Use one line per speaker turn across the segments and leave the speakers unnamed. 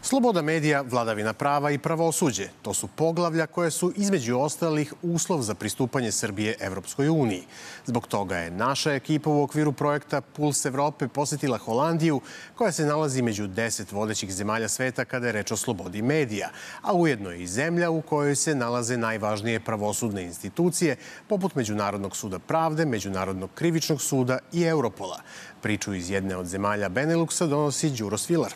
Sloboda medija, vladavina prava i pravosuđe. To su poglavlja koje su između ostalih uslov za pristupanje Srbije Evropskoj uniji. Zbog toga je naša ekipa u okviru projekta Puls Evrope posetila Holandiju, koja se nalazi među 10 vodećih zemalja sveta kada je reč o slobodi medija, a ujedno je i zemlja u kojoj se nalaze najvažnije pravosudne institucije, poput Međunarodnog suda pravde, Međunarodnog krivičnog suda i Europola. Priču iz jedne od zemalja Beneluksa donosi Đuro Svilar.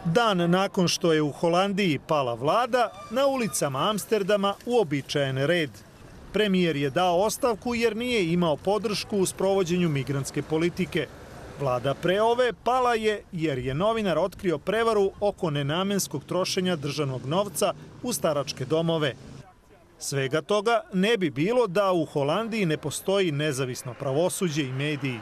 Dan nakon što je u Holandiji pala vlada, na ulicama Amsterdama uobičajen red. Premijer je dao ostavku jer nije imao podršku u sprovođenju migrantske politike. Vlada pre ove pala je jer je novinar otkrio prevaru oko nenamenskog trošenja državnog novca u staračke domove. Svega toga ne bi bilo da u Holandiji ne postoji nezavisno pravosuđe i mediji.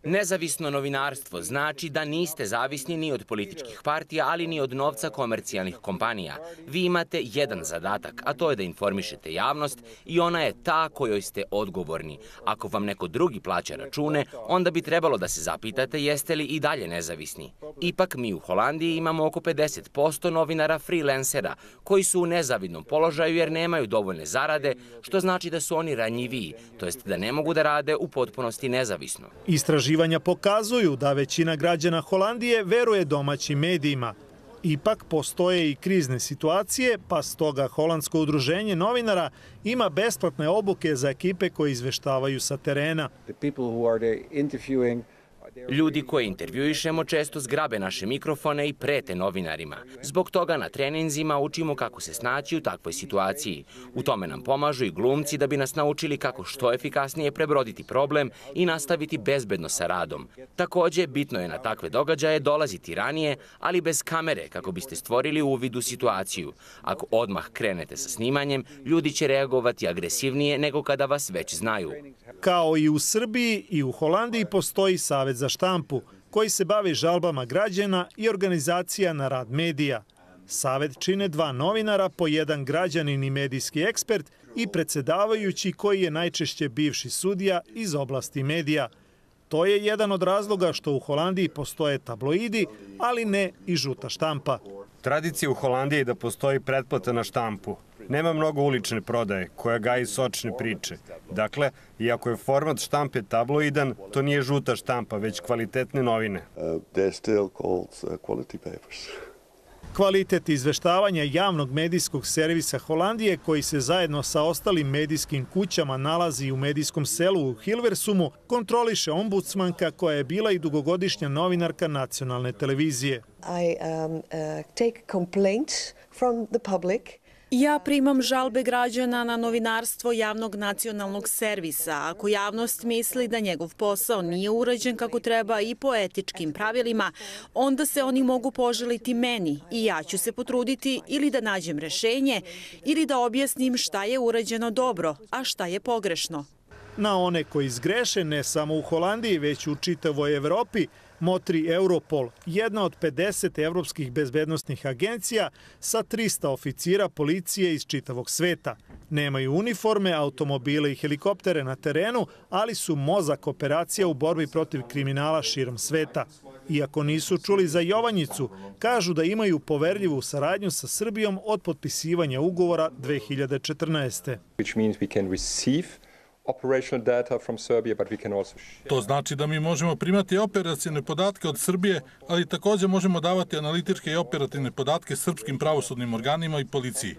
Nezavisno novinarstvo znači da niste zavisni ni od političkih partija, ali ni od novca komercijalnih kompanija. Vi imate jedan zadatak, a to je da informišete javnost i ona je ta kojoj ste odgovorni. Ako vam neko drugi plaća račune, onda bi trebalo da se zapitate jeste li i dalje nezavisni. Ipak mi u Holandiji imamo oko 50% novinara freelancera koji su u nezavidnom položaju jer nemaju dovoljne zarade, što znači da su oni ranjiviji, to jest da ne mogu da rade u potpunosti nezavisno.
Istraživanja pokazuju da većina građana Holandije veruje domaćim medijima. Ipak postoje i krizne situacije, pa stoga Holandsko udruženje novinara ima besplatne obuke za ekipe koje izveštavaju sa terena.
Ljudi koje intervjuišemo često zgrabe naše mikrofone i prete novinarima. Zbog toga na treninzima učimo kako se snaći u takvoj situaciji. U tome nam pomažu i glumci da bi nas naučili kako što efikasnije prebroditi problem i nastaviti bezbedno sa radom. Takođe, bitno je na takve događaje dolaziti ranije, ali bez kamere kako biste stvorili uvid u situaciju. Ako odmah krenete sa snimanjem, ljudi će reagovati agresivnije nego kada vas već znaju.
Kao i u Srbiji i u Holandiji postoji Savet za štampu, koji se bavi žalbama građana i organizacija na rad medija. Savet čine 2 novinara, po jedan građanin i medijski ekspert i predsedavajući koji je najčešće bivši sudija iz oblasti medija. To je jedan od razloga što u Holandiji postoje tabloidi, ali ne i žuta štampa.
Tradicija u Holandiji je da postoji pretplata na štampu. Nema mnogo ulične prodaje koja gaji sočne priče. Dakle, iako je format štampe tabloidan, to nije žuta štampa, već kvalitetne novine.
Kvalitet izveštavanja javnog medijskog servisa Holandije, koji se zajedno sa ostalim medijskim kućama nalazi u medijskom selu u Hilversumu, kontroliše ombudsmanka koja je bila i dugogodišnja novinarka nacionalne televizije.
Ja primam žalbe građana na novinarstvo javnog nacionalnog servisa. Ako javnost misli da njegov posao nije urađen kako treba i po etičkim pravilima, onda se oni mogu poželiti meni i ja ću se potruditi ili da nađem rešenje ili da objasnim šta je urađeno dobro, a šta je pogrešno.
Na one koji zgreše ne samo u Holandiji, već u čitavoj Evropi, motri Europol, jedna od 50 evropskih bezbednostnih agencija sa 300 oficira policije iz čitavog sveta. Nemaju uniforme, automobile i helikoptere na terenu, ali su mozak operacija u borbi protiv kriminala širom sveta. Iako nisu čuli za Jovanjicu, kažu da imaju poverljivu saradnju sa Srbijom od potpisivanja ugovora 2014.
To znači da mi možemo primati operacione podatke od Srbije, ali takođe možemo davati analitičke i operativne podatke srpskim pravosudnim organima i policiji.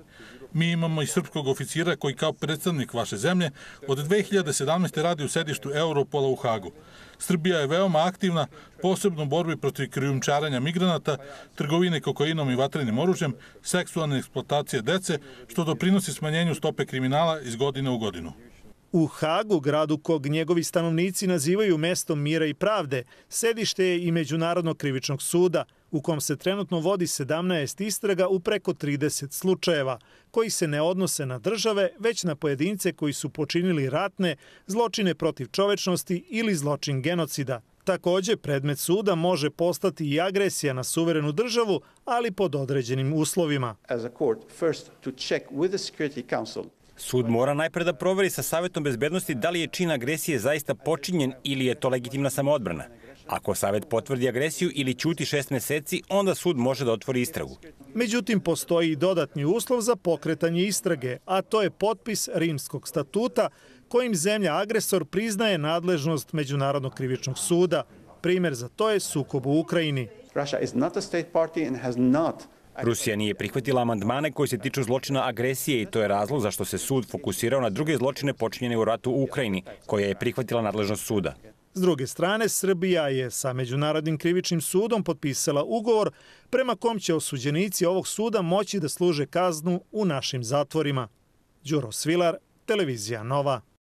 Mi imamo i srpskog oficira koji kao predstavnik vaše zemlje od 2017. radi u sedištu Europola u Hagu. Srbija je veoma aktivna, posebno u borbi protiv krijumčarenja migranata, trgovine kokainom i vatrenim oružjem, seksualne eksploatacije dece, što doprinosi smanjenju stope kriminala iz godine u godinu.
U Hagu, gradu kog njegovi stanovnici nazivaju mestom mira i pravde, sedište je i Međunarodnog krivičnog suda, u kom se trenutno vodi 17 istraga u preko 30 slučajeva, koji se ne odnose na države, već na pojedince koji su počinili ratne, zločine protiv čovečnosti ili zločin genocida. Takođe, predmet suda može postati i agresija na suverenu državu, ali pod određenim uslovima.
Sud mora najpre da proveri sa Savetom bezbednosti da li je čin agresije zaista počinjen ili je to legitimna samoodbrana. Ako Savet potvrdi agresiju ili ćuti 6 meseci, onda sud može da otvori istragu.
Međutim, postoji i dodatni uslov za pokretanje istrage, a to je potpis Rimskog statuta kojim zemlja agresor priznaje nadležnost Međunarodnog krivičnog suda. Primer za to je sukob u Ukrajini.
Rusija nije prihvatila amandmane koji se tiču zločina agresije i to je razlog zašto se sud fokusirao na druge zločine počinjene u ratu u Ukrajini, koja je prihvatila nadležnost suda.
S druge strane, Srbija je sa Međunarodnim krivičnim sudom potpisala ugovor prema kom će osuđenici ovog suda moći da služe kaznu u našim zatvorima. Đuro Svilar, Televizija Nova.